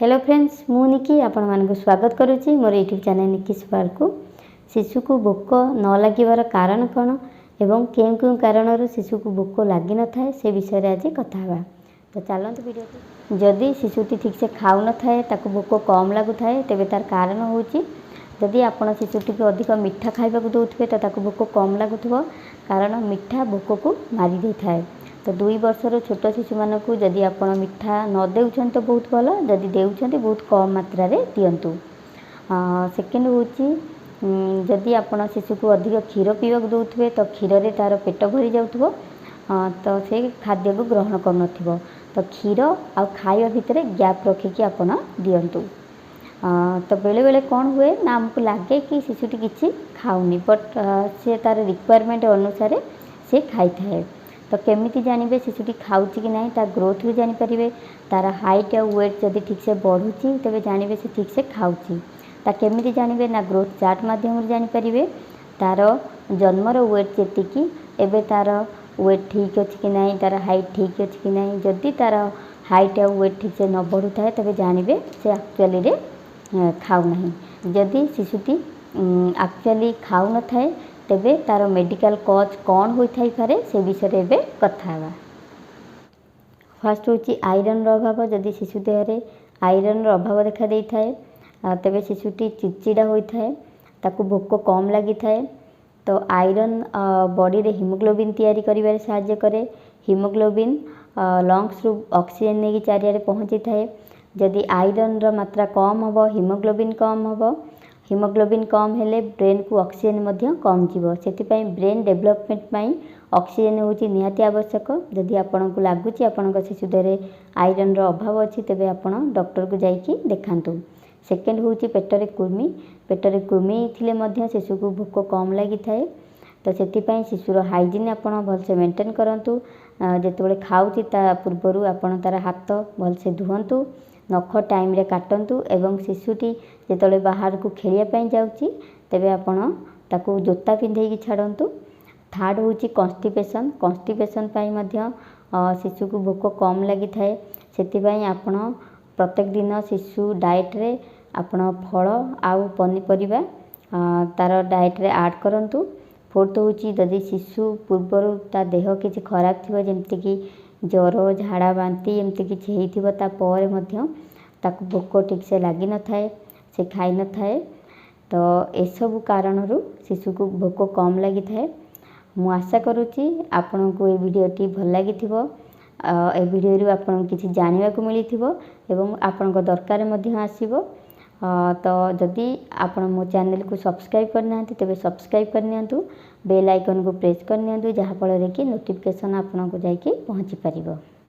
Hello friends, मु निकी आपण मानक स्वागत करुच्ची मोर यूट्यूब चैनल निकी स्पार को। शिशु को भोक न लगिवार कारण कौन एवं केउ केउ कारण शिशु को भोक लगी न थाए से विषय आज कथा हवा। तो चलते वीडियो। जदि शिशुटी ठीक से खाऊ न थाए ताको भोक कम लगु थाए तेबे तार कारण होची जदि आपण शिशुटी को अधिक मीठा खाइबा को दउथबे तो ताको भोक कम लगुथबो, कारण मीठा भोक को मारी दे थाए। तो 2 वर्षर छोट शिशु मानक जदि आप मीठा न देउछन तो बहुत भल, जदि देउछन बहुत कम मात्रा रे दियंतु। सेकेंड होची जदि आप शिशु को अधिक क्षीर पीवाक दउथबे तो क्षीर रे तार पेट भरी जाउथबो, तो से खाद्य को ग्रहण कर नथिबो। तो क्षीर आ खाइबा भितर गैप रखिकी आप दियंतु। तो बेले बेले कौन हुए ना हमको लगे कि शिशुटी किसी खाऊनी, बट से तार रिक्वायरमेंट अनुसार से खाई थाए। तो केमिति जानवे शिशुटी खाऊची कि नहीं, तार ग्रोथ भी जानीपर, तार हाइट आ वेट जदि ठीक से बढ़ुची तेरे जानवे से ठीक से खाऊची। ता केमिति जानवे ना ग्रोथ चार्ट माध्यम जानीपर, तार जन्मर वेट जी एवं तार वेट ठीक अच्छी कि नहीं, तार हाइट ठीक अच्छी कि नहीं। जदि तार हाइट आ वेट ठीक से न बढ़ु थाए तेरे जानवे से एक्चुअली रे खाऊ नहीं। जदि शिशुटी एक्चुअली खाऊ न थाए तेबे तार मेडिकल कज कौन होई पारे से विषय एबे कथा हवा। फर्स्ट होची आयरन अभाव। जदि शिशु देह रे आयरन अभाव देखा दे थाए तेबे शिशुटी चिड़चिड़ा होई थाए, ताकू भोक कम लगी थाए। तो आयरन बॉडी रे हीमोग्लोबिन तैयारी करिबारे सहाय्य करे। हीमोग्लोबिन लंग्स रु ऑक्सीजन नेकी चारियारे पहुँची थाए। जदि आयरन रो मात्रा कम हबो, हीमोग्लोबिन कम हबो। हीमोग्लोबिन कम हेले ब्रेन को ऑक्सीजन मध्य कम जीवो, सेतिपई ब्रेन डेवलपमेंट पई ऑक्सीजन होची निहाती आवश्यक। जदि आपनको लागुची आपनक शिशु देहरे आयरन रो अभाव अछि तेबे आपण डॉक्टर को जाईकी देखांतु। सेकेंड होची पेटरे कुर्मी। पेटरे कुर्मी थिले मध्य शिशु को भोक कम लागि थाए। तो सेतिपई शिशुर हाइजीन आपण भलसे मेंटेन करंतु। जेतेबेले खाउची ता पूर्वरु आपण तार हाथ भलसे धुवंतु, नख टाइम रे काटंतु एवं शिशुटी जेतेबेले बाहर को खेलिया पई जाउची तेबे आपण ताकू जोता पिंधेकी छाड़ंतु। थर्ड होची कॉन्स्टिपेशन। कॉन्स्टिपेशन पाई मध्य शिशु को भोक कम लगी थाए, सेतिपई आपण प्रत्येक दिन शिशु डाइट रे आपण फल आउ पनीपरिबा तार डाइट रे ऐड करंतु। फोर्थ होची जदि शिशु पूर्वर ता देह किछि खराब थिबो, जेमति कि ज्वर झाड़ा बांती एमती किछि हेइथिबो, ता परे मध्य ताकू भोक ठीक से लगी न थाए, से खाई न थाए। तो ए सब कारणरू शिशु को भोक कम लगी थाए। मु आशा करुच्ची आपण को ये वीडियोटी भल लगी थिबो। ए वीडियो आपन किछि जानिबा को मिली थिबो एवं आपन को दरकार मध्य आसीबो। तो जदि आपण मो चैनल को सब्सक्राइब करना तेबे सब्सक्राइब करनियंतु, बेल आइकन को प्रेस करनियंतु, जहाँ फल रे कि नोटिफिकेशन आपन को जाई कि पहुँची परिबो।